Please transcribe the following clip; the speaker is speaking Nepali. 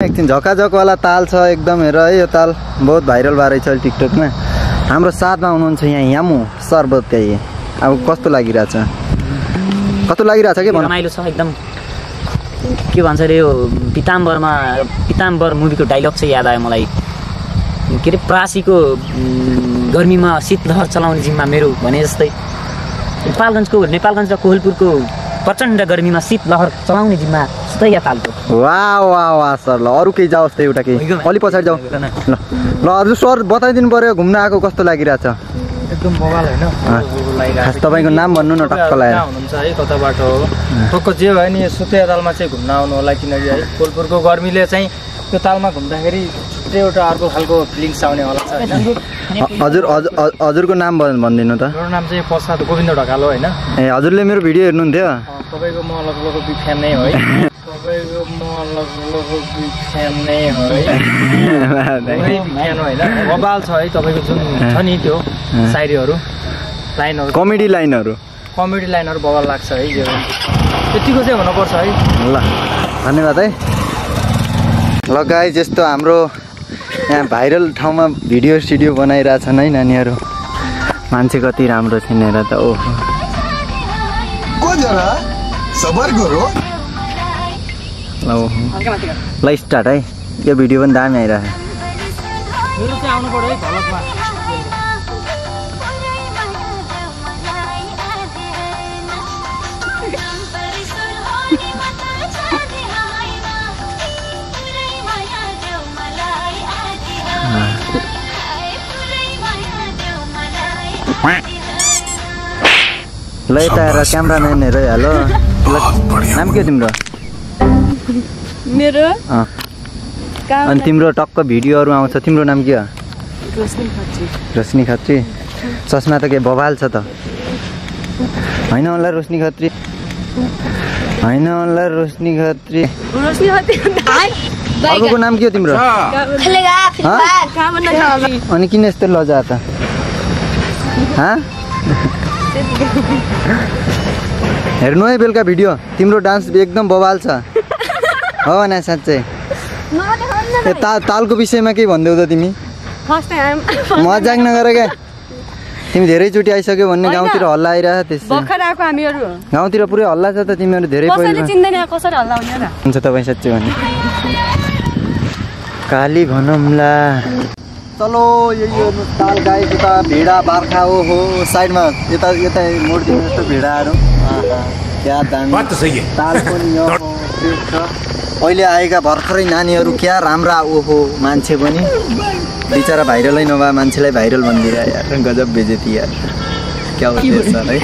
एकछिन झकाझक वाला ताल छ एकदम। हेर है यो ताल बहुत भाइरल भएर छ टिकटकमा। हाम्रो साथमा हुनुहुन्छ यहाँ यामु सर्बत त्यही। अब कस्तो लागिरहेछ? कस्तो लागिरहेछ के भन्नु? रमाइलो छ एकदम। के भन्छ रे यो पिताम्बर मुभीको डाइलग चाहिँ याद आयो मलाई। के अरे प्रासीको गर्मीमा शीतलहर चलाउने जिम्मा मेरो भने जस्तै नेपालगञ्ज र कोहलपुरको प्रचण्ड गर्मीमा शीतलहर चलाउने जिम्मा सुतैया तालको। वाह वाह वाह सर। ल अरू केही जाओस् त एउटा केही अलि पछाडि जाऊ। ल हजुर सर बताइदिनु पर्यो घुम्न आएको कस्तो लागिरहेछ? एकदम बवाल हैन। खास तपाईँको नाम भन्नु न टक्क लगाएर। हुनुहुन्छ है कताबाट हो? टक्क जे भयो नि सुतैया तालमा चाहिँ घुम्न आउनु होला किनकि है कोहलपुरको गर्मीले चाहिँ त्यो तालमा घुम्दाखेरि छुट्टै एउटा अर्को खालको फिलिङ्स आउने होला छ हैन। हजुरको नाम भनिदिनु त। मेरो नाम चाहिँ प्रसाद गोविन्द ढकाल हो हैन। ए हजुरले मेरो भिडियो हेर्नुहुन्थ्यो? तपाईको म लगभग बिग फ्यान नै हो है। तपाईको म लगभग बिग फ्यान नै हो है। फ्यान हो हैन। बवाल छ है तपाईको जुन छ नि त्यो शायरीहरु लाइनहरु कमेडी लाइनहरु बवाल लाग्छ है। जे त्यतिको चाहिँ हुनुपर्छ है। ल धन्यवाद है। ल गाइस यस्तो हाम्रो यहाँ भाइरल ठाउँमा भिडियो सिडियो बनाइरहेछन् है नानीहरू। मान्छे कति राम्रो छैन हेर त। ओहो जरा सबर गरो। ल स्टार्ट है। यो भिडियो पनि दामी आइरहेछ। मेरो चाहिँ आउनु पर्यो है भलकमा। ल यता हेर क्यामराम्यान हेर। हेलो नाम के तिम्रो? मेरो अनि तिम्रो टक्क भिडियोहरू आउँछ। तिम्रो नाम के हो? रोशनी खत्री। चस्मा त के बवाल छ त। होइन होला रोशनी खत्री। अर्को नाम के हो तिम्रो? अनि किन यस्तो लजा त? हेर्नु है बेलुका भिडियो। तिम्रो डान्स एकदम बवाल छ हो न साँच्चै। तालको विषयमा केही भनिदेऊ त तिमी। मजाक नगर क्या। तिमी धेरैचोटि आइसक्यो भन्ने गाउँतिर हल्ला आइरहेछ। त्यसै गाउँतिर पुरै हल्ला छ त। तिमीहरू धेरै हुन्छ तपाईँ साँच्चै भने काली भनौँला। चलो यही हो ताल गाई यता भेडा बार्खा हो साइडमा यता मोडतिर यस्तो भेडाहरू। क्या दामी ताल पनि यो छ। अहिले आएका भर्खरै नानीहरू क्या राम्रा ओहो मान्छे पनि बिचरा भाइरलै नभए मान्छेलाई भाइरल भनिदिएर यार गजब बेजेती यार। क्या हो सर है।